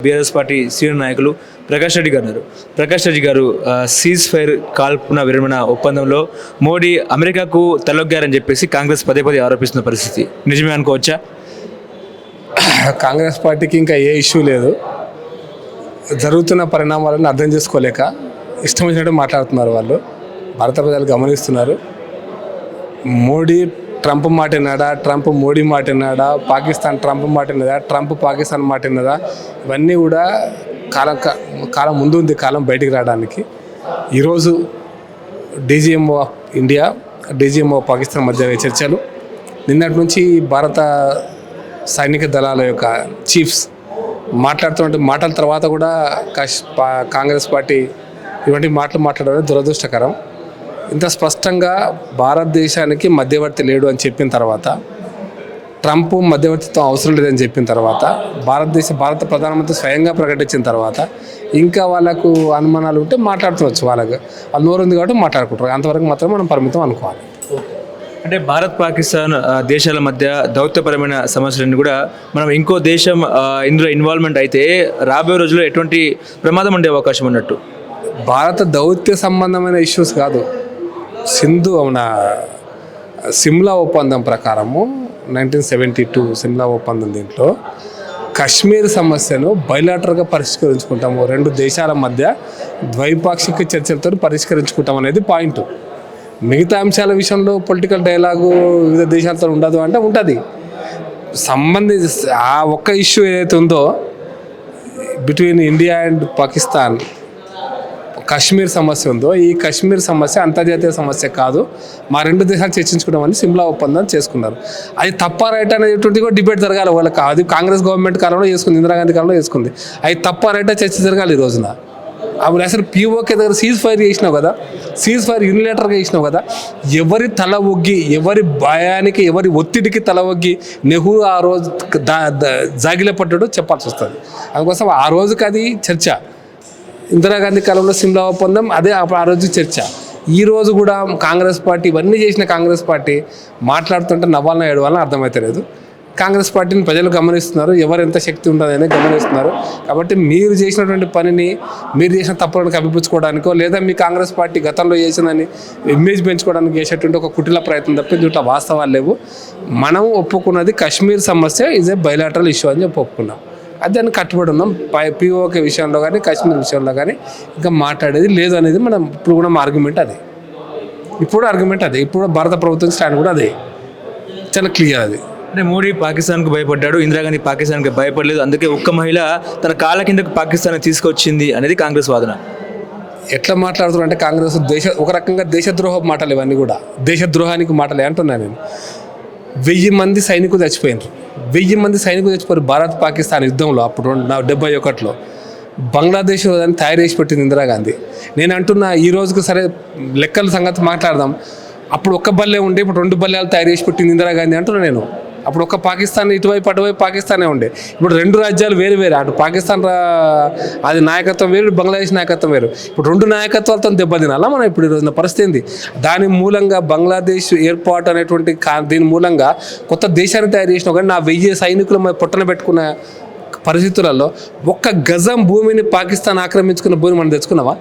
BRS party senior నాయకులు ప్రకాష్ రెడ్డి గారు ఉన్నారు. ప్రకాష్ రెడ్డి గారు సీజ్ ఫైర్ కాల్పున విరమణ ఒప్పందంలో మోడీ అమెరికాకు తలొగ్గారని చెప్పేసి కాంగ్రెస్ పదే పదే ఆరోపిస్తున్న పరిస్థితి నిజమే అనుకోవచ్చా? కాంగ్రెస్ పార్టీకి ఇంకా ఏ ఇష్యూ లేదు. జరుగుతున్న పరిణామాలను అర్థం చేసుకోలేక ఇష్టం వచ్చినట్టు మాట్లాడుతున్నారు. వాళ్ళు భారత ప్రజలు గమనిస్తున్నారు. మోడీ ట్రంప్ మాట విన్నాడా, ట్రంప్ మోడీ మాట విన్నాడా, పాకిస్తాన్ ట్రంప్ మాట విన్నదా, ట్రంప్ పాకిస్తాన్ మాట విన్నదా, ఇవన్నీ కూడా కాలం ముందు ఉంది, కాలం బయటికి రావడానికి. ఈరోజు DGMO of India, DGMO Pakistan మధ్య చర్చలు. నిన్నటి నుంచి భారత సైనిక దళాల యొక్క చీఫ్స్ మాట్లాడుతున్న మాటల తర్వాత కూడా కాంగ్రెస్ పార్టీ ఇటువంటి మాటలు మాట్లాడడం దురదృష్టకరం. ఇంత స్పష్టంగా భారతదేశానికి మధ్యవర్తి లేడు అని చెప్పిన తర్వాత, ట్రంప్ మధ్యవర్తిత్వం అవసరం లేదని చెప్పిన తర్వాత, భారత ప్రధానమంత్రి స్వయంగా ప్రకటించిన తర్వాత ఇంకా వాళ్ళకు అనుమానాలు ఉంటే మాట్లాడుతువచ్చు. వాళ్ళు నోరు ఉంది కాబట్టి మాట్లాడుకుంటారు. అంతవరకు మాత్రం మనం పరిమితం అనుకోవాలి. అంటే భారత్ పాకిస్తాన్ దేశాల మధ్య దౌత్యపరమైన సమస్యలన్నీ కూడా మనం ఇంకో దేశం ఇందులో ఇన్వాల్వ్మెంట్ అయితే రాబోయే రోజుల్లో ఎటువంటి ప్రమాదం ఉండే అవకాశం ఉన్నట్టు? భారత దౌత్య సంబంధమైన ఇష్యూస్ కాదు. సిమ్లా ఒప్పందం ప్రకారము 1972 సిమ్లా ఒప్పందం, దీంట్లో కశ్మీర్ సమస్యను బైలాటరల్గా పరిష్కరించుకుంటాము, రెండు దేశాల మధ్య ద్వైపాక్షిక చర్చలతో పరిష్కరించుకుంటాం అనేది పాయింట్. మిగతా అంశాల విషయంలో పొలిటికల్ డైలాగు వివిధ దేశాలతో ఉండదు అంటే ఉంటుంది. ఆ ఒక్క ఇష్యూ ఏదైతే ఉందో between India and Pakistan, Kashmir సమస్య ఉందో, ఈ కాశ్మీర్ సమస్య అంతర్జాతీయ సమస్య కాదు, మా రెండు దేశాలు చర్చించుకోవడం సిమ్లా ఒప్పందం చేసుకున్నారు. అది తప్ప రైట్ అనేటువంటి కూడా డిబేట్ జరగాలి వాళ్ళకి. అది కాంగ్రెస్ గవర్నమెంట్ కాలంలో చేసుకుంది, ఇందిరాగాంధీ కాలంలో చేసుకుంది. అది తప్ప రైట్ చర్చ జరగాలి ఈ రోజున. అప్పుడు అసలు పీఓకే దగ్గర సీజ్ ఫైర్ చేసినావు కదా, సీజ్ ఫైర్ యూనిలేటర్గా చేసినావు కదా, ఎవరి తల ఒగ్గి, ఎవరి భయానికి, ఎవరి ఒత్తిడికి తల ఒగ్గి నెహ్రూ ఆ రోజు జాగిల పడ్డాడు చెప్పాల్సి వస్తుంది. అందుకోసం ఆ రోజుకి అది చర్చ. ఇందిరాగాంధీ కాలంలో సిమ్లా ఒప్పందం అదే ఆ రోజు చర్చ. ఈ రోజు కూడా కాంగ్రెస్ పార్టీ ఇవన్నీ చేసిన కాంగ్రెస్ పార్టీ మాట్లాడుతుంటే నవ్వాలన ఏడవాలని అర్థమవుతలేదు. కాంగ్రెస్ పార్టీని ప్రజలు గమనిస్తున్నారు, ఎవరు ఎంత శక్తి ఉంటుందని గమనిస్తున్నారు. కాబట్టి మీరు చేసినటువంటి పనిని, మీరు చేసిన తప్పులను కప్పిపుచ్చుకోవడానికో, లేదా మీ కాంగ్రెస్ పార్టీ గతంలో చేసిందని ఇమేజ్ పెంచుకోవడానికి చేసేటువంటి ఒక కుటిల ప్రయత్నం తప్ప దీంట్లో వాస్తవాలు లేవు. మనం ఒప్పుకున్నది కాశ్మీర్ సమస్య ఈజ్ ఏ బైలాటరల్ ఇష్యూ అని చెప్పి ఒప్పుకున్నాం. అది దాన్ని కట్టుబడి ఉన్నాం. పీఓకే విషయంలో కానీ, కాశ్మీర్ విషయంలో కానీ ఇంకా మాట్లాడేది లేదు అనేది మనం ఇప్పుడు కూడా మా ఆర్గ్యుమెంట్ అదే. ఇప్పుడు భారత ప్రభుత్వం స్టాండ్ కూడా అదే, చాలా క్లియర్. అది అంటే మోడీ పాకిస్తాన్కు భయపడ్డాడు, ఇందిరాగాంధీ పాకిస్తాన్కి భయపడలేదు, అందుకే ఒక్క మహిళ తన కాళ్ళ కిందకు పాకిస్తాన్ తీసుకొచ్చింది అనేది కాంగ్రెస్ వాదన. ఎట్లా మాట్లాడుతున్నారు అంటే కాంగ్రెస్ ఒక రకంగా దేశద్రోహ మాటలు, ఇవన్నీ కూడా దేశద్రోహానికి మాటలే అంటున్నాను నేను. 1000 మంది సైనికులు చచ్చిపోయినారు. 1000 మంది సైనికులు చచ్చిపోయారు భారత్ పాకిస్తాన్ యుద్ధంలో. అప్పుడు 71లో బంగ్లాదేశ్ దాన్ని తయారు చేసి పెట్టింది ఇందిరాగాంధీ. నేను అంటున్నా, ఈ రోజుకు సరే లెక్కల సంగతి మాట్లాడదాం. అప్పుడు ఒక్క బల్లే ఉండే, ఇప్పుడు 2 బల్లాలు తయారు చేసి పెట్టింది ఇందిరాగాంధీ అంటున్నా నేను. అప్పుడు ఒక్క పాకిస్తాన్ ఇటువైపు అటువైపు పాకిస్తానే ఉండే. ఇప్పుడు 2 రాజ్యాలు వేరు వేరు. అటు పాకిస్తాన్ అది నాయకత్వం వేరు, బంగ్లాదేశ్ నాయకత్వం వేరు. ఇప్పుడు 2 నాయకత్వాలతో దెబ్బతినాలా మనం ఇప్పుడు ఈ రోజున పరిస్థితి ఏంది? దాని మూలంగా బంగ్లాదేశ్ ఏర్పాటు అనేటువంటి దీని మూలంగా కొత్త దేశాన్ని తయారు చేసినా కానీ నా 1000 సైనికులు పొట్టన పెట్టుకున్న పరిస్థితులలో ఒక్క గజం భూమిని పాకిస్తాన్ ఆక్రమించుకున్న భూమిని మనం తెచ్చుకున్నామా?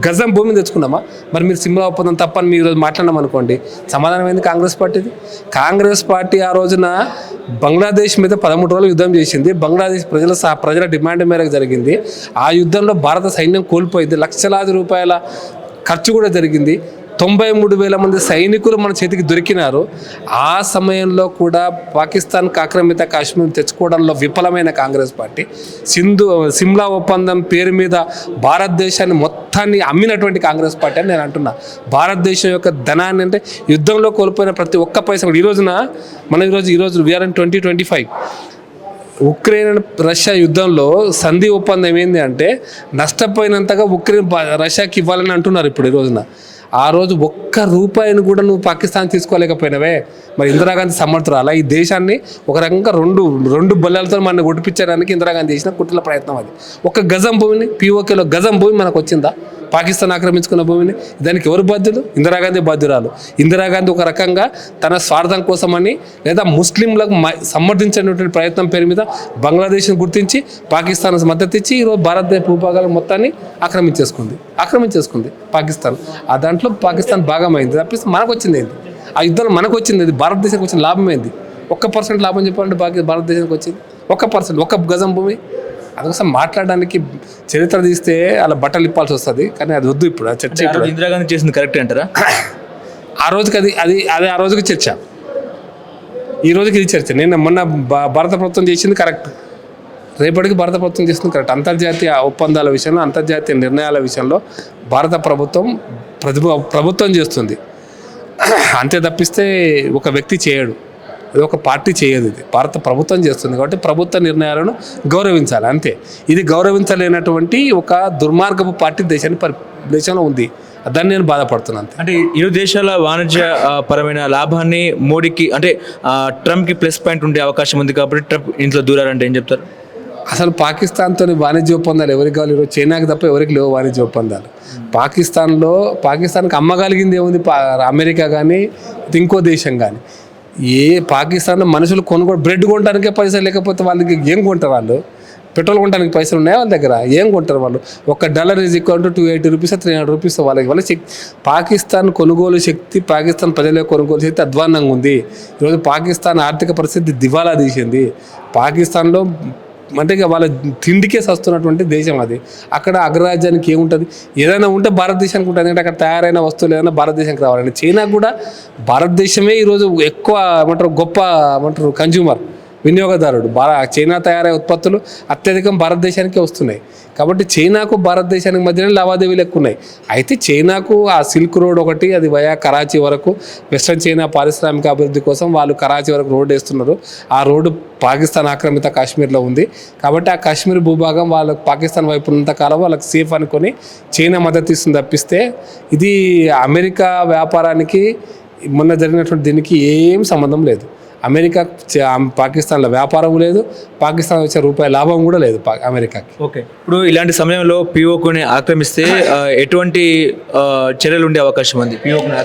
గజం భూమిని తెచ్చుకున్నామా? మరి మీరు సిమ్లా ఒప్పందం తప్పని మీరు ఈరోజు మాట్లాడినాం అనుకోండి, సమాధానం ఏంది కాంగ్రెస్ పార్టీది? కాంగ్రెస్ పార్టీ ఆ రోజున బంగ్లాదేశ్ మీద 13 రోజులు యుద్ధం చేసింది. బంగ్లాదేశ్ ప్రజల డిమాండ్ మేరకు జరిగింది. ఆ యుద్ధంలో భారత సైన్యం కోల్పోయింది. లక్షలాది రూపాయల ఖర్చు కూడా జరిగింది. 93,000 మంది సైనికులు మన చేతికి దొరికినారు. ఆ సమయంలో కూడా పాకిస్తాన్కి ఆక్రమిత కాశ్మీర్ తెచ్చుకోవడంలో విఫలమైన కాంగ్రెస్ పార్టీ సిమ్లా ఒప్పందం పేరు మీద భారతదేశాన్ని మొత్తాన్ని అమ్మినటువంటి కాంగ్రెస్ పార్టీ అని నేను అంటున్నా. భారతదేశం యొక్క ధనాన్ని, అంటే యుద్ధంలో కోల్పోయిన ప్రతి ఒక్క పైసా కూడా ఈరోజు వీఆర్ ఇన్ 2025. ఉక్రెయిన్ రష్యా యుద్ధంలో సంధి ఒప్పందం ఏంది అంటే నష్టపోయినంతగా ఉక్రెయిన్ రష్యాకి ఇవ్వాలని అంటున్నారు ఇప్పుడు ఈ రోజున. ఆ రోజు ఒక్క రూపాయిని కూడా నువ్వు పాకిస్తాన్ తీసుకోలేకపోయినవే. మరి ఇందిరాగాంధీ సమర్థురాలా? ఈ దేశాన్ని ఒక రకంగా రెండు బల్లాలతో మన ఒడిపించడానికి ఇందిరాగాంధీ చేసిన కుట్రల ప్రయత్నం అది. ఒక గజం భూమిని, పీఓకేలో గజం భూమి మనకు వచ్చిందా? పాకిస్తాన్ ఆక్రమించుకున్న భూమిని. దానికి ఎవరు బాధ్యులు? ఇందిరాగాంధీ బాధ్యురాలు. ఇందిరాగాంధీ ఒక రకంగా తన స్వార్థం కోసమని లేదా ముస్లింలకు సమర్థించినటువంటి ప్రయత్నం పేరు మీద బంగ్లాదేశ్ని గుర్తించి పాకిస్తాన్ మద్దతు ఇచ్చి ఈరోజు భారతదేశ భూభాగాల మొత్తాన్ని ఆక్రమించేసుకుంది పాకిస్తాన్. ఆ దాంట్లో పాకిస్తాన్ భాగమైంది తప్పిస్తే మనకు వచ్చింది ఏంటి? ఆ యుద్ధంలో మనకు వచ్చింది ఇది భారతదేశానికి వచ్చిన లాభం ఏంది? 1% లాభం చెప్పాలంటే భారతదేశానికి వచ్చింది 1%, 1 గజం భూమి. అందుకోసం మాట్లాడడానికి చరిత్ర తీస్తే అలా బట్టలు ఇప్పాల్సి వస్తుంది, కానీ అది వద్దు. ఇప్పుడు ఆ చర్చ ఇప్పుడు ఇందిరాగాంధీ చేసింది కరెక్ట్ అంటారా? ఆ రోజుకి అది ఆ రోజుకి చర్చ, ఈ రోజుకి ఇది చర్చ. నేను మొన్న భారత ప్రభుత్వం చేసింది కరెక్ట్, రేపటికి భారత ప్రభుత్వం చేసింది కరెక్ట్. అంతర్జాతీయ ఒప్పందాల విషయంలో, అంతర్జాతీయ నిర్ణయాల విషయంలో భారత ప్రభుత్వం చేస్తుంది. అంతే తప్పిస్తే ఒక వ్యక్తి చేయడు, అది ఒక పార్టీ చేయదు. ఇది భారత ప్రభుత్వం చేస్తుంది కాబట్టి ప్రభుత్వ నిర్ణయాలను గౌరవించాలి అంతే. ఇది గౌరవించలేనటువంటి ఒక దుర్మార్గపు పార్టీ దేశంలో ఉంది. దాన్ని నేను బాధపడుతున్నాను. అంటే ఇరు దేశాల వాణిజ్య పరమైన లాభాన్ని మోడీకి అంటే ట్రంప్కి ప్లస్ పాయింట్ ఉండే అవకాశం ఉంది కాబట్టి ట్రంప్ ఇంట్లో దూరారంటే ఏం చెప్తారు? అసలు పాకిస్తాన్తో వాణిజ్య ఒప్పందాలు ఎవరికి కావాలి? ఈరోజు చైనాకి తప్ప ఎవరికి లేవు వాణిజ్య ఒప్పందాలు. పాకిస్తాన్కి అమ్మగలిగింది ఏముంది? అమెరికా కానీ ఇంకో దేశం కానీ. పాకిస్తాన్లో మనుషులు బ్రెడ్ కొనడానికే పైసలు లేకపోతే వాళ్ళకి ఏం కొంటారు? వాళ్ళు పెట్రోల్ కొనడానికి పైసలు ఉన్నాయా వాళ్ళ దగ్గర? ఏం కొంటారు వాళ్ళు? $1 is equal to 280 rupees, 300 rupees వాళ్ళ పాకిస్తాన్ కొనుగోలు శక్తి, పాకిస్తాన్ ప్రజల కొనుగోలు శక్తి అధ్వాన్నంగా ఉంది. ఈరోజు పాకిస్తాన్ ఆర్థిక పరిస్థితి దివాలా తీసింది. పాకిస్తాన్లో అంటే వాళ్ళ తిండికే సస్తున్నటువంటి దేశం అది. అక్కడ అగ్రరాజ్యానికి ఏముంటుంది? ఏదైనా ఉంటే భారతదేశానికి ఉంటుంది, ఎందుకంటే అక్కడ తయారైన వస్తువులు ఏదైనా భారతదేశానికి రావాలండి. చైనా కూడా భారతదేశమే ఈరోజు ఎక్కువ గొప్ప కన్జ్యూమర్, వినియోగదారుడు. చైనా తయారయ్యే ఉత్పత్తులు అత్యధికం భారతదేశానికే వస్తున్నాయి. కాబట్టి చైనాకు భారతదేశానికి మధ్యనే లావాదేవీలు ఎక్కువ ఉన్నాయి. అయితే చైనాకు ఆ సిల్క్ రోడ్ ఒకటి, అది వయా కరాచీ వరకు వెస్ట్రన్ చైనా పారిశ్రామిక అభివృద్ధి కోసం వాళ్ళు కరాచీ వరకు రోడ్డు వేస్తున్నారు. ఆ రోడ్డు పాకిస్తాన్ ఆక్రమిత కాశ్మీర్లో ఉంది. కాబట్టి ఆ కాశ్మీర్ భూభాగం వాళ్ళకు పాకిస్తాన్ వైపు ఉన్నంతకాలం వాళ్ళకి సేఫ్ అనుకొని చైనా మద్దతు ఇస్తుంది తప్పిస్తే ఇది అమెరికా వ్యాపారానికి మొన్న జరిగినటువంటి దీనికి ఏం సంబంధం లేదు. అమెరికా పాకిస్తాన్లో వ్యాపారం లేదు, పాకిస్తాన్ వచ్చే రూపాయి లాభం కూడా లేదు అమెరికాకి. ఓకే, ఇప్పుడు ఇలాంటి సమయంలో పిఓకుని ఆక్రమిస్తే ఎటువంటి చర్యలు ఉండే అవకాశం ఉంది? పిఓకుని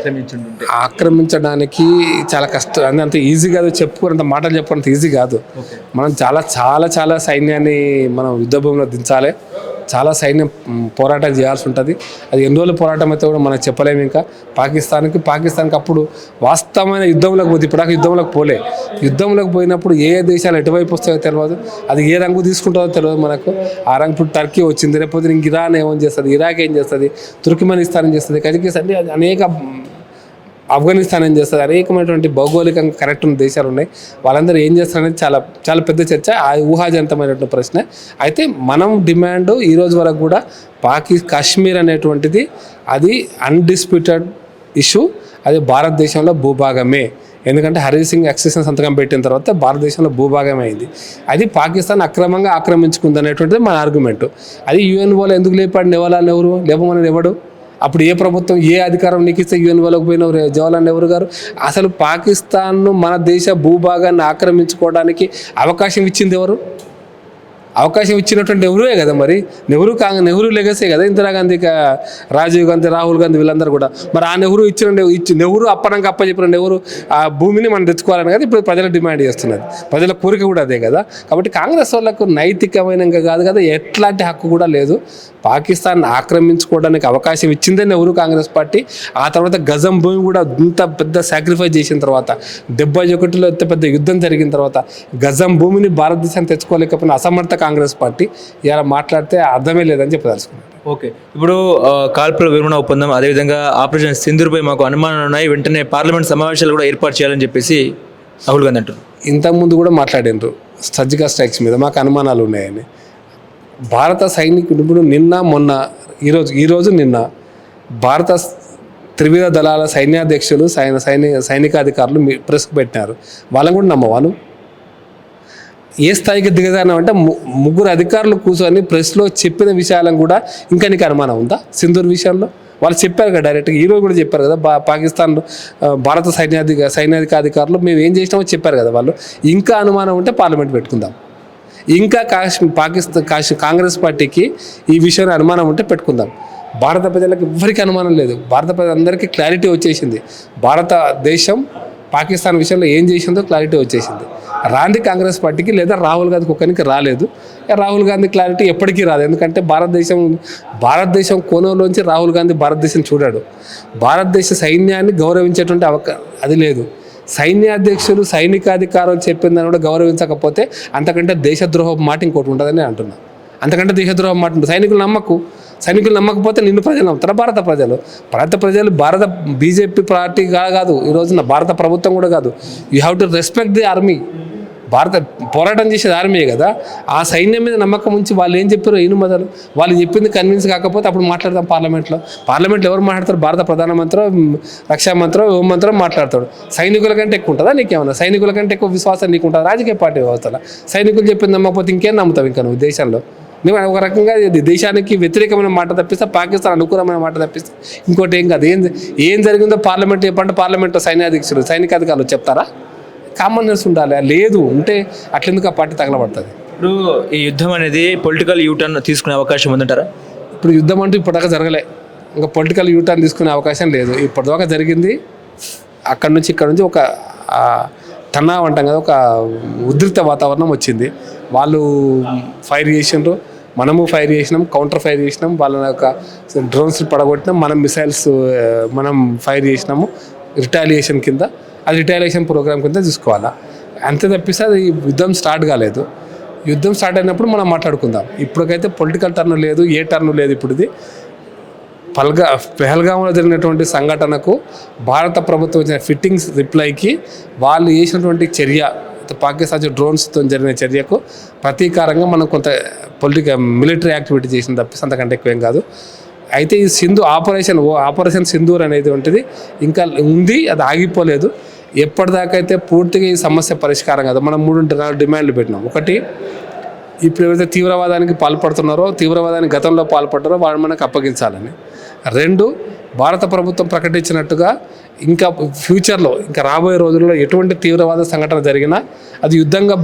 ఆక్రమించడానికి చాలా కష్టం, అంత ఈజీ కాదు. చెప్పుకున్నంత మాటలు చెప్పుకున్నంత ఈజీ కాదు. మనం చాలా చాలా చాలా సైన్యాన్ని మనం యుద్ధభూమిలో దించాలి, చాలా సైన్యం పోరాటం చేయాల్సి ఉంటుంది. అది ఎన్ని రోజుల పోరాటం అయితే కూడా మనం చెప్పలేము. ఇంకా పాకిస్తాన్కి అప్పుడు వాస్తవమైన యుద్ధంలోకి పోతే, ఇప్పుడు యుద్ధంలోకి పోలే. యుద్ధంలోకి పోయినప్పుడు ఏ దేశాలు ఎటువైపు వస్తాయో తెలియదు, అది ఏ రంగు తీసుకుంటుందో తెలియదు మనకు. ఆ రంగు ఇప్పుడు టర్కీ వచ్చింది, రేపు ఇంక ఇరాన్ ఏమని చేస్తుంది, ఇరాక్ ఏం చేస్తుంది, తుర్కిమెనిస్తాన్ ఏం చేస్తుంది, కజకిస్తాన్, అనేక ఆఫ్ఘనిస్తాన్ ఏం చేస్తుంది, అనేకమైనటువంటి భౌగోళికంగా కరెక్ట్ ఉన్న దేశాలు ఉన్నాయి. వాళ్ళందరూ ఏం చేస్తారనేది చాలా చాలా పెద్ద చర్చ, ఆ ఊహాజనితమైనటువంటి ప్రశ్న. అయితే మనం డిమాండ్ ఈ రోజు వరకు కూడా కాశ్మీర్ అనేటువంటిది అది అన్డిస్ప్యూటెడ్ ఇష్యూ, అది భారతదేశంలో భూభాగమే. ఎందుకంటే హరి సింగ్ ఎక్సెషన్ సంతకం పెట్టిన తర్వాత భారతదేశంలో భూభాగం అయింది. అది పాకిస్తాన్ అక్రమంగా ఆక్రమించుకుంది అనేటువంటిది మన ఆర్గ్యుమెంట్. అది యుఎన్ఓలో ఎందుకు లేపమని ఎవడు? అప్పుడు ఏ ప్రభుత్వం, ఏ అధికారం నీకు ఇస్తే యుఎన్ఓలోకి పోయినవారు జవహర్లాల్ నెహ్రూ గారు? అసలు పాకిస్తాన్ను మన దేశ భూభాగాన్ని ఆక్రమించుకోవడానికి అవకాశం ఇచ్చింది ఎవరు? అవకాశం ఇచ్చినటువంటి నెహ్రూయే కదా. మరి నెహ్రూ లెగసే కదా ఇందిరాగాంధీ, రాజీవ్ గాంధీ, రాహుల్ గాంధీ వీళ్ళందరూ కూడా. మరి ఆ నెహ్రూ అప్పచెప్పిన నెహ్రూ ఆ భూమిని మనం తెచ్చుకోవాలని కదా ఇప్పుడు ప్రజలు డిమాండ్ చేస్తున్నది. ప్రజల కోరిక కూడా అదే కదా. కాబట్టి కాంగ్రెస్ వాళ్ళకు నైతికమైన కాదు కదా, ఎట్లాంటి హక్కు కూడా లేదు. పాకిస్తాన్ ఆక్రమించుకోవడానికి అవకాశం ఇచ్చిందే నెహ్రూ కాంగ్రెస్ పార్టీ. ఆ తర్వాత గజం భూమి కూడా ఇంత పెద్ద సాక్రిఫైస్ చేసిన తర్వాత, 71లో ఇంత పెద్ద యుద్ధం జరిగిన తర్వాత గజం భూమిని భారతదేశాన్ని తెచ్చుకోలేకపోయిన అసమర్థ కాంగ్రెస్ పార్టీ ఇలా మాట్లాడితే అర్థమే లేదని చెప్పదలుచుకున్నాను. ఓకే, ఇప్పుడు కాల్పుల విరమణ ఒప్పందం, అదేవిధంగా ఆపరేషన్ సింధూర్పై మాకు అనుమానాలు ఉన్నాయి, వెంటనే పార్లమెంట్ సమావేశాలు కూడా ఏర్పాటు చేయాలని చెప్పేసి రాహుల్ గాంధీ అంటారు. ఇంతకుముందు కూడా మాట్లాడినారు సర్జికల్ స్ట్రైక్స్ మీద మాకు అనుమానాలు ఉన్నాయని. భారత సైనికులు ఇప్పుడు నిన్న భారత త్రివిధ దళాల సైన్యాధ్యక్షులు సైనికాధికారులు ప్రెస్కు పెట్టినారు. వాళ్ళని కూడా నమ్మవాను. ఏ స్థాయికి దిగజారంటే 3 అధికారులు కూర్చొని ప్రెస్లో చెప్పిన విషయాలను కూడా ఇంకా నీకు అనుమానం ఉందా? సింధూర్ విషయంలో వాళ్ళు చెప్పారు కదా డైరెక్ట్గా, ఈరోజు కూడా చెప్పారు కదా. పాకిస్తాన్ భారత సైన్యాధికారులు మేము ఏం చేసినామో చెప్పారు కదా వాళ్ళు. ఇంకా అనుమానం ఉంటే పార్లమెంట్ పెట్టుకుందాం. ఇంకా కాంగ్రెస్ పార్టీకి ఈ విషయంలో అనుమానం ఉంటే పెట్టుకుందాం. భారత ప్రజలకు ఎవ్వరికీ అనుమానం లేదు. భారత ప్రజలందరికీ క్లారిటీ వచ్చేసింది. భారతదేశం పాకిస్తాన్ విషయంలో ఏం చేసిందో క్లారిటీ వచ్చేసింది. రాంది కాంగ్రెస్ పార్టీకి లేదా రాహుల్ గాంధీకి ఒక్కరికి రాలేదు. రాహుల్ గాంధీ క్లారిటీ ఎప్పటికీ రాదు. ఎందుకంటే భారతదేశం కోణంలోంచి రాహుల్ గాంధీ భారతదేశం చూడాడు. భారతదేశ సైన్యాన్ని గౌరవించేటువంటి అది లేదు. సైన్యాధ్యక్షులు సైనికాధికారం చెప్పిందని కూడా గౌరవించకపోతే అంతకంటే దేశద్రోహం మాట ఇంకోటి ఉంటుందని అంటున్నా. అంతకంటే దేశద్రోహం మాట ఉంటుంది. సైనికులు నమ్మకపోతే నిన్ను ప్రజలు నమ్ముతారా? భారత ప్రజలు భారత బీజేపీ పార్టీ కాదు, ఈ రోజున భారత ప్రభుత్వం కూడా కాదు. You have to respect the army. భారత పోరాటం చేసేది ఆర్మీయే కదా. ఆ సైన్యం మీద నమ్మకం ఉంచి వాళ్ళు ఏం చెప్పారో మొదలు వాళ్ళు చెప్పింది కన్విన్స్ కాకపోతే అప్పుడు మాట్లాడదాం పార్లమెంట్లో ఎవరు మాట్లాడతారు? భారత ప్రధానమంత్రి, రక్షా మంత్రి, హోంమంత్రి మాట్లాడతాడు. సైనికుల కంటే ఎక్కువ ఉంటుందా నీకేమన్నా? సైనికుల కంటే ఎక్కువ విశ్వాసం నీకు ఉంటుంది రాజకీయ పార్టీ వ్యవస్థలో? సైనికులు చెప్పింది నమ్మకపోతే ఇంకేం నమ్ముతావు ఇంకా నువ్వు దేశంలో? నువ్వు ఒక రకంగా ఇది దేశానికి వ్యతిరేకమైన మాట తప్పిస్తే, పాకిస్తాన్ అనుకూలమైన మాట తప్పిస్తే ఇంకోటి ఏం కాదు. ఏం జరిగిందో పార్లమెంట్ చెప్పంటే పార్లమెంట్లో సైనికాధికారులు చెప్తారా? కామన్ సెన్స్ ఉండాలి. లేదు ఉంటే అట్లెందుకు ఆ పార్టీ తగలబడుతుంది? ఇప్పుడు ఈ యుద్ధం అనేది పొలిటికల్ యూటర్న్ తీసుకునే అవకాశం ఉందంటారా? ఇప్పుడు యుద్ధం అంటూ ఇప్పటిదాకా జరగలే. ఇంకా పొలిటికల్ యూటర్న్ తీసుకునే అవకాశం లేదు. ఇప్పటిదాకా జరిగింది ఇక్కడ నుంచి ఒక తన్నా అంటాం కదా, ఒక ఉద్రిక్త వాతావరణం వచ్చింది. వాళ్ళు ఫైర్ చేసిండ్రు, మనము ఫైర్ చేసినాం, కౌంటర్ ఫైర్ చేసినాం, వాళ్ళ యొక్క డ్రోన్స్ పడగొట్టినాం, మనం మిసైల్స్ మనం ఫైర్ చేసినాము రిటాలియేషన్ కింద. అది రిటాలియేషన్ ప్రోగ్రామ్ కింద చూసుకోవాలా. అంతే తప్పిస్తే అది యుద్ధం స్టార్ట్ కాలేదు. యుద్ధం స్టార్ట్ అయినప్పుడు మనం మాట్లాడుకుందాం. ఇప్పటికైతే పొలిటికల్ టర్న్ లేదు, ఏ టర్న్ లేదు. ఇప్పుడు ఇది పెహల్గాంలో జరిగినటువంటి సంఘటనకు భారత ప్రభుత్వం ఇచ్చిన ఫిట్టింగ్స్ రిప్లైకి వాళ్ళు చేసినటువంటి చర్య, పాకిస్తాన్ డ్రోన్స్తో జరిగిన చర్యకు ప్రతీకారంగా మనం కొంత మిలిటరీ యాక్టివిటీ చేసిన తప్పిస్తే అంతకంటే ఎక్కువేం కాదు. అయితే ఈ ఆపరేషన్ సింధూర్ అనేది ఉంటుంది ఇంకా ఉంది, అది ఆగిపోలేదు. ఎప్పటిదాకా అయితే పూర్తిగా ఈ సమస్య పరిష్కారం కాదు. మనం 3 డిమాండ్లు పెట్టినాం. ఒకటి, ఇప్పుడు ఎవరైతే తీవ్రవాదానికి పాల్పడుతున్నారో, తీవ్రవాదానికి గతంలో పాల్పడ్డారో వాళ్ళని మనకు అప్పగించాలని. 2, భారత ప్రభుత్వం ప్రకటించినట్టుగా ఇంకా ఫ్యూచర్లో ఇంకా రాబోయే రోజుల్లో ఎటువంటి తీవ్రవాద సంఘటన జరిగినా అది యుద్ధంగా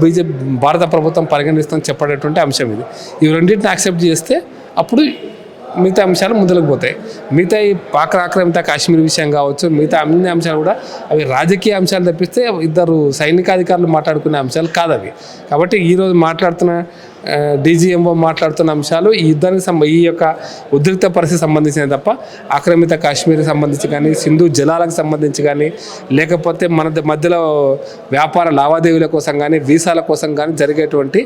భారత ప్రభుత్వం పరిగణిస్తుందని చెప్పేటటువంటి అంశం ఇది. ఈ రెండింటిని యాక్సెప్ట్ చేస్తే అప్పుడు మిగతా అంశాలు ముందుకు పోతాయి. మిగతా ఈ పాక్ ఆక్రమిత కాశ్మీర్ విషయం కావచ్చు, మిగతా అన్ని అంశాలు కూడా అవి రాజకీయ అంశాలు తప్పిస్తే ఇద్దరు సైనికాధికారులు మాట్లాడుకునే అంశాలు కాదు అవి. కాబట్టి ఈరోజు మాట్లాడుతున్న డీజీఎంఓ మాట్లాడుతున్న అంశాలు ఈ యుద్ధానికి ఈ యొక్క ఉద్రిక్త పరిస్థితికి సంబంధించినవి తప్ప ఆక్రమిత కాశ్మీర్కి సంబంధించి కానీ, సింధు జలాలకు సంబంధించి కానీ, లేకపోతే మన మధ్యలో వ్యాపార లావాదేవీల కోసం కానీ, వీసాల కోసం కానీ జరిగేటువంటి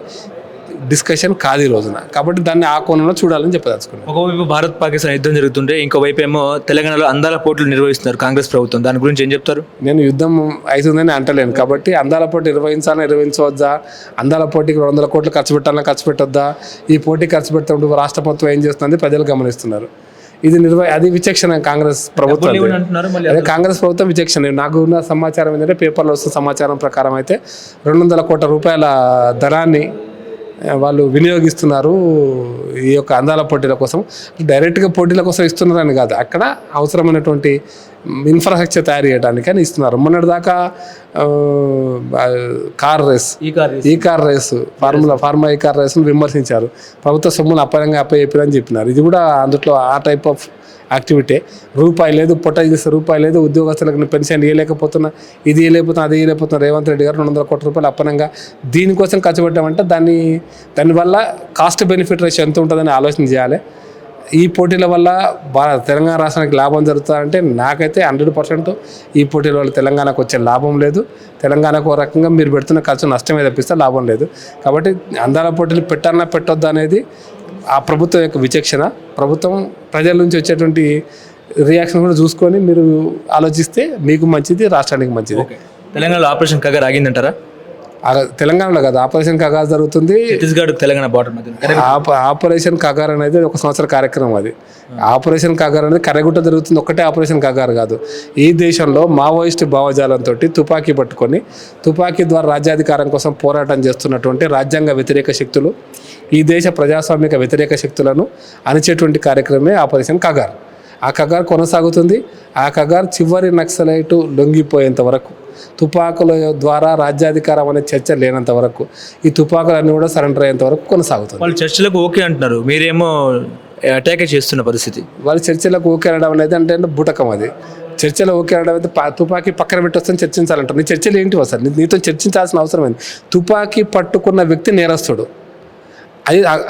డిస్కషన్ కాదు ఈ రోజున. కాబట్టి దాన్ని ఆ కోణంలో చూడాలని చెప్పదలుచుకున్నాను. ఒకవైపు భారత్ పాకిస్తాన్ యుద్ధం జరుగుతుంటే ఇంకోవైపు ఏమో తెలంగాణలో అందాల పోటీలు నిర్వహిస్తున్నారు కాంగ్రెస్ ప్రభుత్వం. దాని గురించి ఏం చెప్తారు? నేను యుద్ధం అవుతుందని అంటలేను. కాబట్టి అందాల పోటీ నిర్వహించవద్దా, అందాల పోటీకి 200 కోట్లు ఖర్చు ఖర్చు పెట్టొద్దా, ఈ పోటీ ఖర్చు పెడుతుంటే రాష్ట్ర ప్రభుత్వం ఏం చేస్తుంది ప్రజలు గమనిస్తున్నారు. అది విచక్షణ కాంగ్రెస్ ప్రభుత్వం. అదే కాంగ్రెస్ ప్రభుత్వం విచక్షణ. నాకు ఉన్న సమాచారం ఏంటంటే, పేపర్లో వస్తున్న సమాచారం ప్రకారం అయితే 200 కోట్ల రూపాయల ధనాన్ని వాళ్ళు వినియోగిస్తున్నారు ఈ యొక్క అందాల పోటీల కోసం. డైరెక్ట్గా పోటీల కోసం ఇస్తున్నారని కాదు, అక్కడ అవసరమైనటువంటి ఇన్ఫ్రాస్ట్రక్చర్ తయారు చేయడానికి అని ఇస్తున్నారు. మొన్నటిదాకా ఈ కార్ రేస్ ఫార్మా ఈ కార్ రేస్ను విమర్శించారు. ప్రభుత్వ సొమ్ములు అప్పచెప్పారని చెప్పినారు. ఇది కూడా అందులో ఆ టైప్ ఆఫ్ యాక్టివిటీ. రూపాయి లేదు, పొట్ట చేస్తే రూపాయి లేదు, ఉద్యోగస్తులకు పెన్షన్ ఇవ్వలేకపోతున్నా, అది ఇవ్వలేకపోతున్నా. రేవంత్ రెడ్డి గారు 200 కోట్ల రూపాయలు అప్పనంగా దీనికోసం ఖర్చు పెట్టామంటే దానివల్ల కాస్ట్ బెనిఫిట్ రేషియో ఎంత ఉంటుందని ఆలోచన చేయాలి. ఈ పోటీల వల్ల తెలంగాణ రాష్ట్రానికి లాభం జరుగుతుందంటే నాకైతే 100% ఈ పోటీల వల్ల తెలంగాణకు వచ్చే లాభం లేదు. తెలంగాణకు ఒక రకంగా మీరు పెడుతున్న ఖర్చు నష్టమే తప్పిస్తే లాభం లేదు. కాబట్టి అందాల పోటీలు పెట్టొద్దా అనేది ఆ ప్రభుత్వం యొక్క విచక్షణ. ప్రభుత్వం ప్రజల నుంచి వచ్చేటువంటి రియాక్షన్ కూడా చూసుకొని మీరు ఆలోచిస్తే మీకు మంచిది, రాష్ట్రానికి మంచిది. తెలంగాణలో ఆపరేషన్ కగర్ ఆగిందంటారా? తెలంగాణలో కాదు, ఆపరేషన్ కగార్ జరుగుతుంది. ఛత్తీస్గఢ్ తెలంగాణ బార్డర్ మధ్య ఆపరేషన్ కగార్ అనేది 1 సంవత్సర కార్యక్రమం. అది ఆపరేషన్ కగార్ అనేది కర్రగుట్ట జరుగుతుంది. ఒక్కటే ఆపరేషన్ కగార్ కాదు. ఈ దేశంలో మావోయిస్టు భావజాలంతో తుపాకీ పట్టుకొని తుపాకీ ద్వారా రాజ్యాధికారం కోసం పోరాటం చేస్తున్నటువంటి రాజ్యాంగ వ్యతిరేక శక్తులు, ఈ దేశ ప్రజాస్వామిక వ్యతిరేక శక్తులను అణిచేటువంటి కార్యక్రమే ఆపరేషన్ కగార్. ఆ కగార్ కొనసాగుతుంది. ఆ కగార్ చివరి నక్సలైటు లొంగిపోయేంత వరకు, తుపాకుల ద్వారా రాజ్యాధికారం అనే చర్చ లేనంత వరకు, ఈ తుపాకులన్నీ కూడా సరెండర్ అయ్యేంత వరకు కొనసాగుతుంది. వాళ్ళు చర్చలకు ఓకే అంటున్నారు, మీరేమో అటాక్ చేస్తున్న పరిస్థితి. వాళ్ళు చర్చలకు ఓకే అనడం అనేది అంటే బూటకం అది. చర్చలో ఓకే అనడం అయితే తుపాకీ పక్కన పెట్టి వస్తాను చర్చించాలంటారు. నీ చర్చలు ఏంటి అసలు? నీతో చర్చించాల్సిన అవసరం ఏంది? తుపాకీ పట్టుకున్న వ్యక్తి నేరస్తుడు.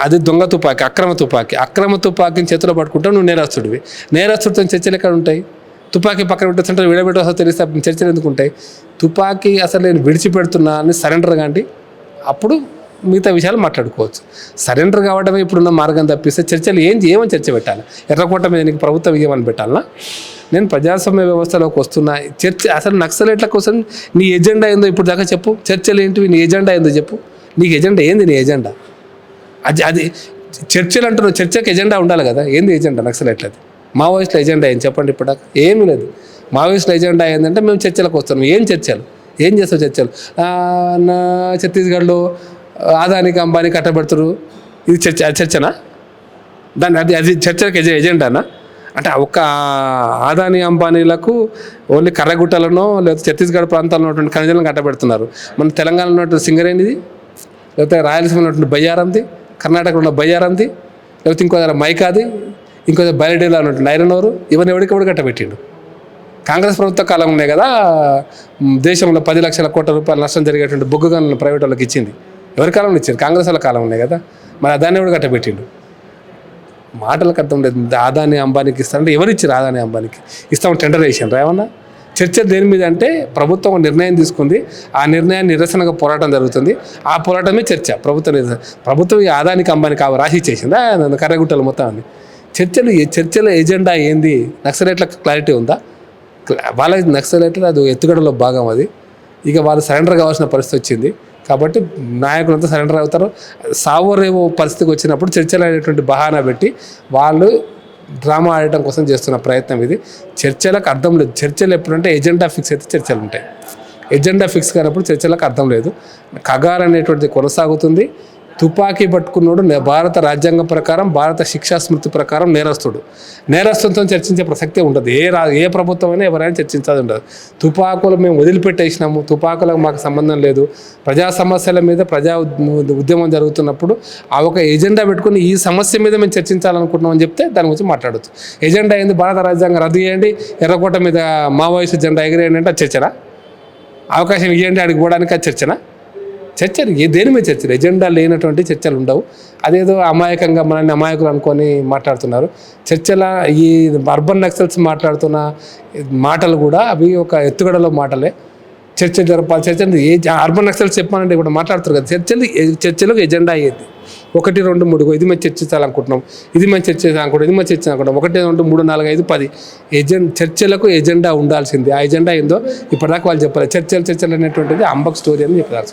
అది దొంగ తుపాకీ, అక్రమ తుపాకీని చేతిలో పట్టుకుంటావు, నువ్వు నేరస్తుడివి. నేరస్తుడితో చర్చలు ఎక్కడ ఉంటాయి? తుపాకీ పక్కన పెట్టొస్తుంటే విడబెట్టి వస్తా తెలిస్తే చర్చలు ఎందుకు ఉంటాయి? తుపాకీ అసలు నేను విడిచిపెడుతున్నా అని సరెండర్ కాండి, అప్పుడు మిగతా విషయాలు మాట్లాడుకోవచ్చు. సరెండర్ కావడమే ఇప్పుడున్న మార్గం తప్పిస్తే చర్చలు ఏమని చర్చ పెట్టాలి? ఎర్రకోట మీద నీకు ప్రభుత్వం ఇవ్వమని పెట్టాలనా? నేను ప్రజాస్వామ్య వ్యవస్థలోకి వస్తున్నా. చర్చ అసలు నక్సలైట్ల కోసం నీ ఎజెండా ఏందో ఇప్పుడు దాకా చెప్పు. చర్చలు ఏంటివి? నీ ఎజెండా ఏందో చెప్పు. నీకు ఎజెండా ఏంది? నీ ఎజెండా అది చర్చలు అంటున్నావు. చర్చకి ఎజెండా ఉండాలి కదా. ఏంది ఎజెండా నక్సలైట్లది? మావోయిస్టుల ఎజెండా ఏం చెప్పండి ఇప్పుడు దాకా? ఏమీ లేదు. మావోయిస్టుల ఎజెండా ఏంటంటే మేము చర్చలకు వస్తున్నాం. ఏం చర్చలు? ఏం చేస్తావు చర్చలు? నా ఛత్తీస్గఢ్లో ఆదానికి అంబానీ కట్టబెడుతురు, ఇది చర్చనా? అది చర్చలకు ఎజెండానా? అంటే ఒక్క ఆదాని అంబానీలకు ఓన్లీ కర్రగుట్టలను లేకపోతే ఛత్తీస్గఢ్ ప్రాంతాల్లో ఉన్నటువంటి ఖనిజాలను కట్టబెడుతున్నారు. మన తెలంగాణలో ఉన్నటువంటి సింగరేణిది, లేకపోతే రాయలసీమలో ఉన్నటువంటి బయ్యారంది, కర్ణాటకలో ఉన్న బయ్యారంది, లేకపోతే ఇంకో మైకాది, ఇంకో బయలుడేలో ఉన్నటువంటి ఐరన్ ఓరు, ఇవన్నీ ఎవడికెవడు కట్టబెట్టిండు? కాంగ్రెస్ ప్రభుత్వ కాలం ఉన్నాయి కదా, దేశంలో 10 లక్షల కోట్ల రూపాయల నష్టం జరిగేటువంటి బొగ్గు గనులను ప్రైవేట్ వాళ్ళకి ఇచ్చింది. ఎవరి కాలంలో ఇచ్చారు? కాంగ్రెస్ వాళ్ళ కాలం ఉన్నాయి కదా. మరి దాన్ని ఎవడు కట్టబెట్టిండు? మాటలకు అర్థం లేదు. ఆదాని అంబానీకి ఇస్తారంటే ఎవరు ఇచ్చారు? ఆదాని అంబానీకి ఇస్తాం టెండర్ వేసారు ఏమన్నా? చర్చ దేని మీద అంటే ప్రభుత్వం ఒక నిర్ణయం తీసుకుంది, ఆ నిర్ణయాన్ని నిరసనగా పోరాటం జరుగుతుంది. ఆ పోరాటమే చర్చ. ప్రభుత్వం ఈ ఆదానికి అంబానీకి రాసి ఇచ్చేసిందా కర్రగుట్టలు మొత్తం అని? చర్చల ఎజెండా ఏంది? నక్సలైట్లకు క్లారిటీ ఉందా? వాళ్ళ నక్సలైట్లు అది ఎత్తుగడలో భాగం. అది ఇక వాళ్ళు సరెండర్ కావాల్సిన పరిస్థితి వచ్చింది. కాబట్టి నాయకులంతా సరెండర్ అవుతారు. సావరేవో పరిస్థితికి వచ్చినప్పుడు చర్చలు అనేటువంటి బహానా పెట్టి వాళ్ళు డ్రామా ఆడటం కోసం చేస్తున్న ప్రయత్నం ఇది. చర్చలకు అర్థం లేదు. చర్చలు ఎప్పుడంటే ఎజెండా ఫిక్స్ అయితే చర్చలు ఉంటాయి. ఎజెండా ఫిక్స్ కానప్పుడు చర్చలకు అర్థం లేదు. కగార్ అనేటువంటిది కొనసాగుతుంది. తుపాకీ పట్టుకున్నాడు భారత రాజ్యాంగం ప్రకారం, భారత శిక్షా స్మృతి ప్రకారం నేరస్తులతో చర్చించే ప్రసక్తే ఉండదు. ఏ ప్రభుత్వమైనా ఎవరైనా చర్చించాల్సి ఉండదు. తుపాకులు మేము వదిలిపెట్టేసినాము, తుపాకులకు మాకు సంబంధం లేదు, ప్రజా సమస్యల మీద ఉద్యమం జరుగుతున్నప్పుడు ఆ ఒక ఎజెండా పెట్టుకుని ఈ సమస్య మీద మేము చర్చించాలనుకుంటున్నామని చెప్తే దాని గురించి మాట్లాడవచ్చు. ఎజెండా ఏంది? భారత రాజ్యాంగం రద్దు చేయండి, ఎర్రకోట మీద మావోయిస్టు జెండా ఎగిరేయండి అంటే అది చర్చనా? అవకాశం ఇవ్వండి అడిగి పోవడానికి అది చర్చనా? చర్చలు దేని మీద చర్చలు? ఎజెండా లేనటువంటి చర్చలు ఉండవు. అదేదో అమాయకంగా మనల్ని అమాయకులు అనుకొని మాట్లాడుతున్నారు. చర్చల ఈ అర్బన్ నక్సల్స్ మాట్లాడుతున్న మాటలు కూడా అవి ఒక ఎత్తుగడలో మాటలే. చర్చ జరపాలి. అర్బన్ నక్సల్స్ చెప్పానంటే కూడా మాట్లాడుతారు కదా. చర్చలకు ఎజెండా అయ్యేది 1, 2, 3 ఇది మేము చర్చించాలనుకుంటున్నాం, ఇది మేము చర్చించాలనుకుంటున్నాం, ఇది మేము చర్చించాలనుకుంటున్నాం. 1, 2, 3, 4, 5, 10 చర్చలకు ఎజెండా ఉండాల్సింది. ఆ ఎజెండా ఏందో ఇప్పటిదాకా వాళ్ళు చెప్పారు. చర్చలు అనేటువంటిది అంబక్ స్టోరీ అని చెప్పారు.